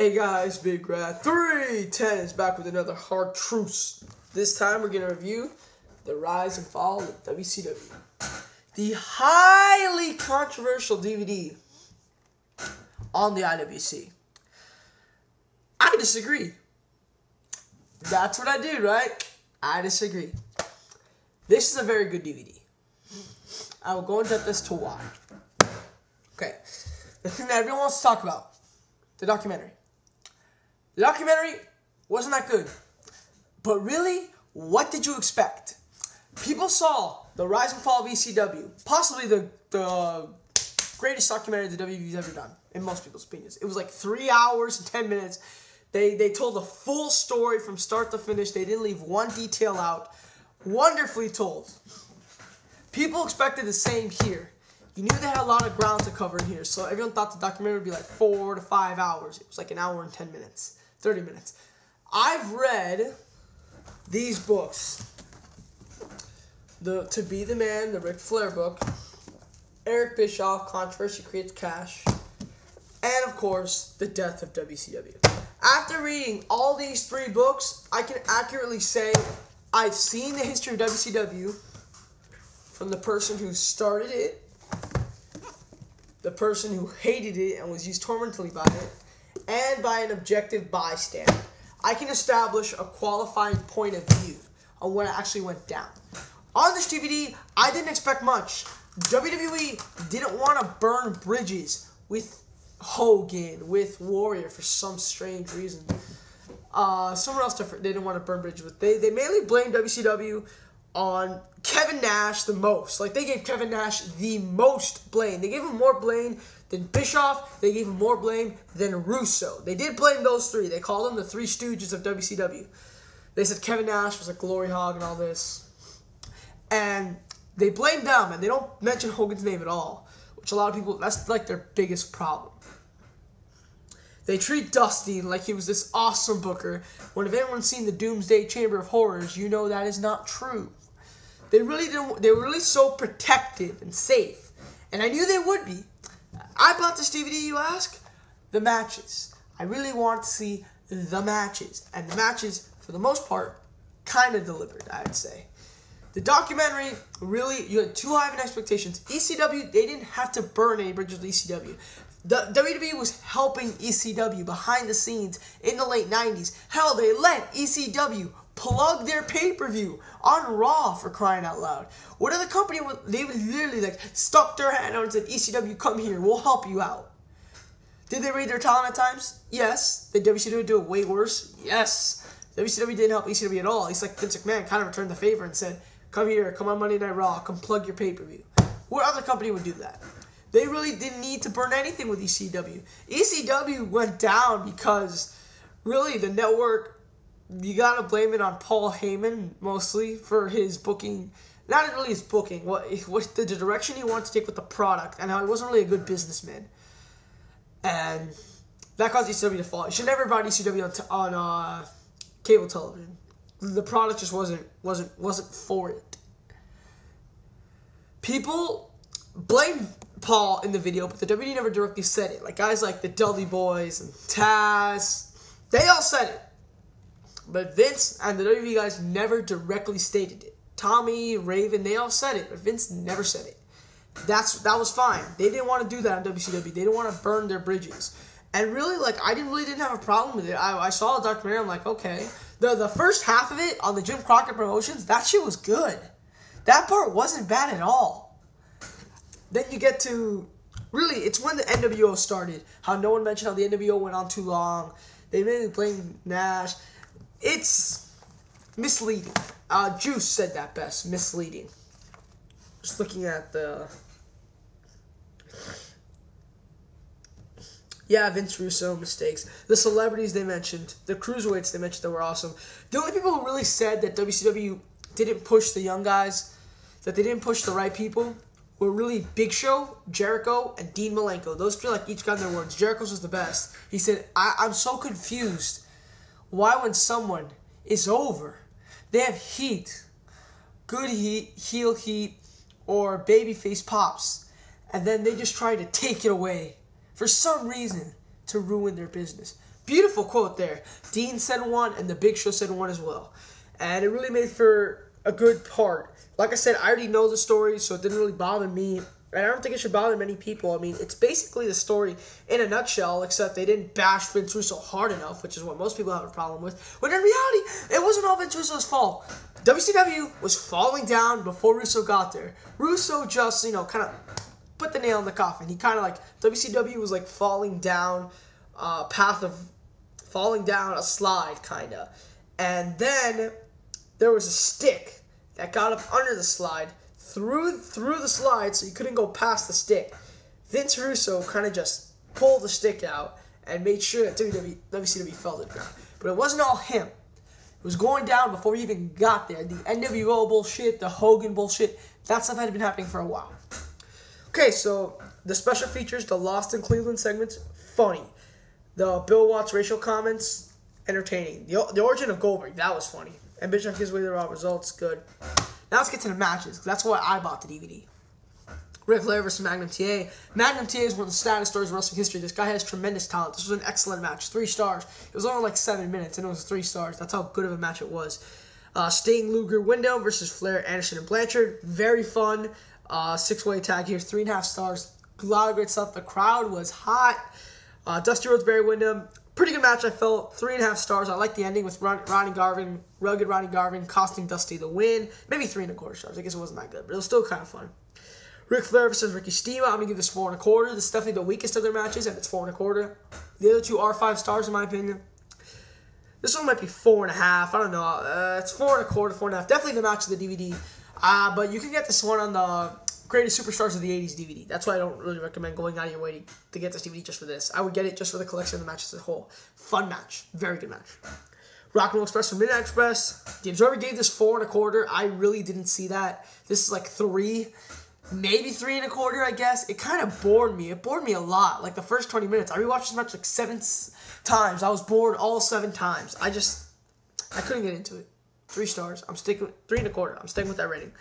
Hey guys, Bigrat310 is back with another Hardtruths. This time we're going to review the rise and fall of WCW. The highly controversial DVD on the IWC. I disagree. That's what I do, right? I disagree. This is a very good DVD. I will go into this to why. Okay, the thing that everyone wants to talk about, the documentary. The documentary wasn't that good. But really, what did you expect? People saw the rise and fall of ECW, possibly the greatest documentary the WWE's ever done, in most people's opinions. It was like 3 hours and 10 minutes. They told the full story from start to finish. They didn't leave one detail out. Wonderfully told. People expected the same here. You knew they had a lot of ground to cover in here, so everyone thought the documentary would be like 4 to 5 hours. It was like an hour and 10 minutes, 30 minutes. I've read these books. The To Be the Man, the Ric Flair book, Eric Bischoff, Controversy Creates Cash, and of course, The Death of WCW. After reading all these 3 books, I can accurately say I've seen the history of WCW from the person who started it, the person who hated it and was used tormentally by it, and by an objective bystander. I can establish a qualifying point of view on what actually went down. On this DVD, I didn't expect much. WWE didn't want to burn bridges with Hogan, with Warrior for some strange reason. Someone else different they didn't want to burn bridges with. They mainly blamed WCW on Kevin Nash the most. Like, they gave Kevin Nash the most blame. They gave him more blame than Bischoff. They gave him more blame than Russo. They did blame those 3. They called them the 3 Stooges of WCW. They said Kevin Nash was a glory hog and all this. And they blamed them, and they don't mention Hogan's name at all, which a lot of people, that's like their biggest problem. They treat Dusty like he was this awesome booker, when if anyone's seen the Doomsday Chamber of Horrors, you know that is not true. They really didn't. They were really so protective and safe, and I knew they would be. I bought this DVD, you ask? The matches. I really want to see the matches, and the matches, for the most part, kind of delivered, I'd say. The documentary, really, you had too high of expectations. ECW, they didn't have to burn any bridges with ECW. The WWE was helping ECW behind the scenes in the late 90s. Hell, they let ECW plug their pay-per-view on Raw, for crying out loud. What other company would, they would literally like stuck their hand out and said, ECW, come here, we'll help you out. Did they raid their talent at times? Yes. Did WCW do it way worse? Yes. WCW didn't help ECW at all. It's like Vince McMahon kind of returned the favor and said, come here, come on Monday Night Raw, come plug your pay-per-view. What other company would do that? They really didn't need to burn anything with ECW. ECW went down because, really, the network, you gotta blame it on Paul Heyman, mostly, for his booking. Not really his booking, what the direction he wanted to take with the product, and how he wasn't really a good businessman. And that caused ECW to fall. You should never brought ECW on cable television. The product just wasn't for it. People blame Paul in the video, but the WWE never directly said it. Like guys like the Dudley Boys and Taz, they all said it. But Vince and the WWE guys never directly stated it. Tommy, Raven, they all said it, but Vince never said it. That was fine. They didn't want to do that on WCW. They didn't want to burn their bridges. And really, like, I didn't have a problem with it. I saw a documentary, I'm like, okay. The first half of it on the Jim Crocket Promotions, that shit was good. That part wasn't bad at all. Then you get to, really, it's when the NWO started. How no one mentioned how the NWO went on too long. They mainly blamed Nash. It's misleading. Juice said that best, misleading. Just looking at the... Yeah, Vince Russo, mistakes. The celebrities they mentioned, the cruiserweights they mentioned that were awesome. The only people who really said that WCW didn't push the young guys, that they didn't push the right people, were really Big Show, Jericho, and Dean Malenko. Those 3 like each got their words. Jericho's was the best. He said, I'm so confused. Why when someone is over, they have heat, good heat, heel heat, or babyface pops, and then they just try to take it away. For some reason, to ruin their business. Beautiful quote there. Dean said one, and the Big Show said one as well. And it really made for a good part. Like I said, I already know the story, so it didn't really bother me. And I don't think it should bother many people. I mean, it's basically the story in a nutshell, except they didn't bash Vince Russo hard enough, which is what most people have a problem with. When in reality, it wasn't all Vince Russo's fault. WCW was falling down before Russo got there. Russo just, kind of put the nail in the coffin. He kind of WCW was like falling down falling down a slide, kind of. And then there was a stick that got up under the slide, through the slide, so you couldn't go past the stick. Vince Russo kind of just pulled the stick out and made sure that WCW fell to the ground. But it wasn't all him. It was going down before he even got there. The NWO bullshit, the Hogan bullshit, that stuff had been happening for a while. Okay, so the special features, the Lost in Cleveland segments, funny. The Bill Watts racial comments, entertaining. The origin of Goldberg, that was funny. And Bischoff gives away the raw results, good. Now let's get to the matches, because that's why I bought the DVD. Ric Flair versus Magnum TA. Magnum TA is one of the saddest stories of wrestling history. This guy has tremendous talent. This was an excellent match. 3 stars. It was only like 7 minutes, and it was 3 stars. That's how good of a match it was. Sting, Luger, Wyndham versus Flair, Anderson, and Blanchard. Very fun. 6-way tag here. 3.5 stars. A lot of great stuff. The crowd was hot. Dusty Rhodes, Barry Windham. Pretty good match, I felt. 3.5 stars. I like the ending with Ronnie Garvin, rugged Ronnie Garvin, costing Dusty the win. Maybe 3.25 stars. I guess it wasn't that good, but it was still kind of fun. Ric Flair versus Ricky Steamboat. I'm going to give this 4.25. This is definitely the weakest of their matches, and it's 4.25. The other two are 5 stars, in my opinion. This one might be 4.5. I don't know. It's 4.25, 4.5. Definitely the match of the DVD. But you can get this one on the Greatest Superstars of the 80s DVD. That's why I don't really recommend going out of your way to get this DVD just for this. I would get it just for the collection of the matches as a whole. Fun match. Very good match. Rock and Roll Express from Midnight Express. The Observer gave this 4.25. I really didn't see that. This is like 3. Maybe 3.25, I guess. It kind of bored me. It bored me a lot. Like the first 20 minutes. I rewatched this match like 7 times. I was bored all 7 times. I couldn't get into it. 3 stars. I'm sticking with 3.25. I'm sticking with that rating.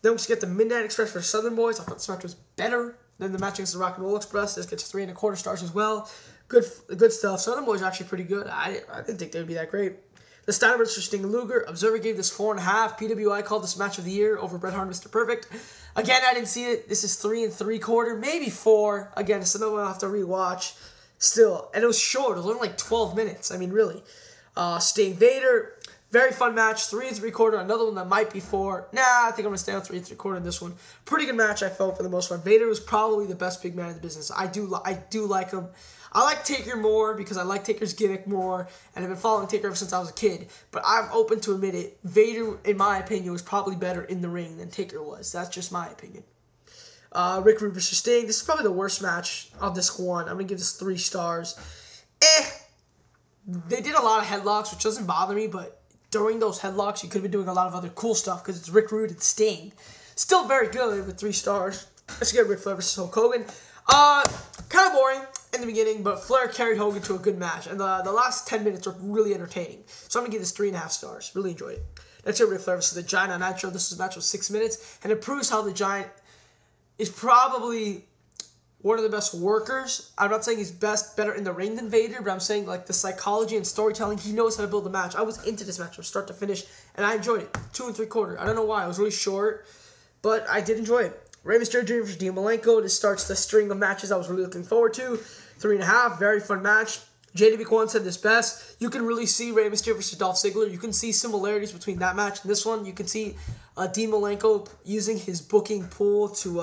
Then we just get the Midnight Express for Southern Boys. I thought this match was better than the match against the Rock and Roll Express. This gets 3.25 stars as well. Good stuff. Southern Boys are actually pretty good. I didn't think they would be that great. The Steiner Brothers for Sting and Luger. Observer gave this 4.5. PWI called this match of the year over Bret Hart and Mr. Perfect. Again, I didn't see it. This is 3.75, maybe 4. Again, it's another one I'll have to rewatch. Still, and it was short. It was only like 12 minutes. I mean, really. Sting Vader. Very fun match, 3.75. Another one that might be 4. Nah, I think I'm going to stay on 3.75 in this one. Pretty good match, I felt, for the most part. Vader was probably the best big man in the business. I do like him. I like Taker more because I like Taker's gimmick more, and I've been following Taker ever since I was a kid. But I'm open to admit it. Vader, in my opinion, was probably better in the ring than Taker was. That's just my opinion. Rick Rude versus Sting. This is probably the worst match of this one. I'm going to give this 3 stars. They did a lot of headlocks, which doesn't bother me, but during those headlocks, you could have been doing a lot of other cool stuff because it's Rick Rude and Sting. Still very good with 3 stars. Let's get Ric Flair versus Hulk Hogan. Kind of boring in the beginning, but Flair carried Hogan to a good match. And the last 10 minutes were really entertaining. So I'm going to give this 3.5 stars. Really enjoyed it. Let's get Ric Flair versus the Giant on Nitro. This is a match of 6 minutes. And it proves how the Giant is probably one of the best workers. I'm not saying he's better in the ring than Vader, but I'm saying like the psychology and storytelling, he knows how to build a match. I was into this match from start to finish, and I enjoyed it. 2.75. I don't know why. It was really short, but I did enjoy it. Rey Mysterio Jr. versus Dean Malenko. This starts the string of matches I was really looking forward to. 3.5. Very fun match. JW Kwan said this best. You can really see Rey Mysterio versus Dolph Ziggler. You can see similarities between that match and this one. You can see Dean Malenko using his booking pool to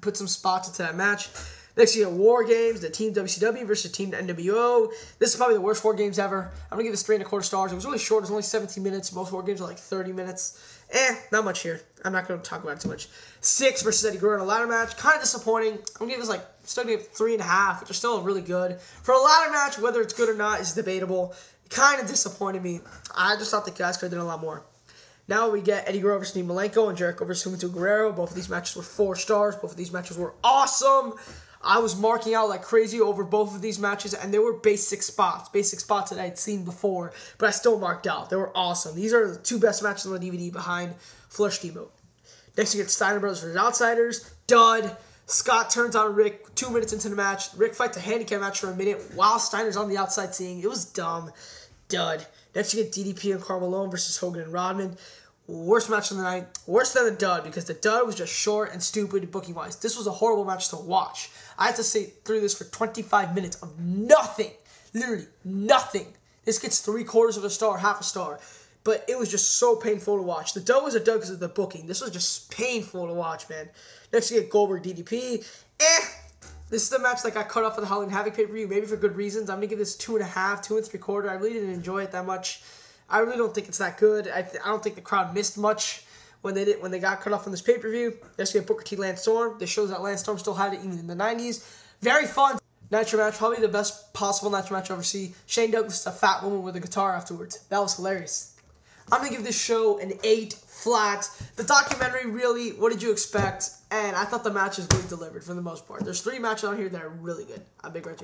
put some spots into that match. Next, you get War Games, the Team WCW versus Team NWO. This is probably the worst War Games ever. I'm going to give this 3.25 stars. It was really short. It was only 17 minutes. Most War Games are like 30 minutes. Not much here. I'm not going to talk about it too much. 6 versus Eddie Guerrero in a ladder match. Kind of disappointing. I'm going to give this still give 3.5, which is still really good. For a ladder match, whether it's good or not is debatable. It kind of disappointed me. I just thought the guys could have done a lot more. Now we get Eddie Guerrero versus Dean Malenko and Jericho versus Humberto Guerrero. Both of these matches were 4 stars. Both of these matches were awesome. I was marking out like crazy over both of these matches, and they were basic spots that I had seen before, but I still marked out. They were awesome. These are the 2 best matches on the DVD behind Flair Steamboat. Next, you get Steiner Brothers versus Outsiders. Dud. Scott turns on Rick 2 minutes into the match. Rick fights a handicap match for a minute while Steiner's on the outside seeing. It was dumb. Dud. Next you get DDP and Carmelo versus Hogan and Rodman. Worst match of the night. Worse than the dud because the dud was just short and stupid booking-wise. This was a horrible match to watch. I had to sit through this for 25 minutes of nothing. Literally nothing. This gets 3/4 of a star, half a star. But it was just so painful to watch. The dud was a dud because of the booking. This was just painful to watch, man. Next you get Goldberg DDP. This is the match that got cut off of the Halloween Havoc pay-per-view, maybe for good reasons. I'm going to give this 2.5, 2 3/4. I really didn't enjoy it that much. I really don't think it's that good. I don't think the crowd missed much when they got cut off on this pay-per-view. Next we have Booker T Lance Storm. This shows that Lance Storm still had it even in the 90s. Very fun. Nitro match, probably the best possible Nitro match I ever see. Shane Douglas is a fat woman with a guitar afterwards. That was hilarious. I'm going to give this show an 8 flat. The documentary, really, what did you expect? And I thought the matches really delivered for the most part. There's 3 matches on here that are really good. I'm Bigrat310.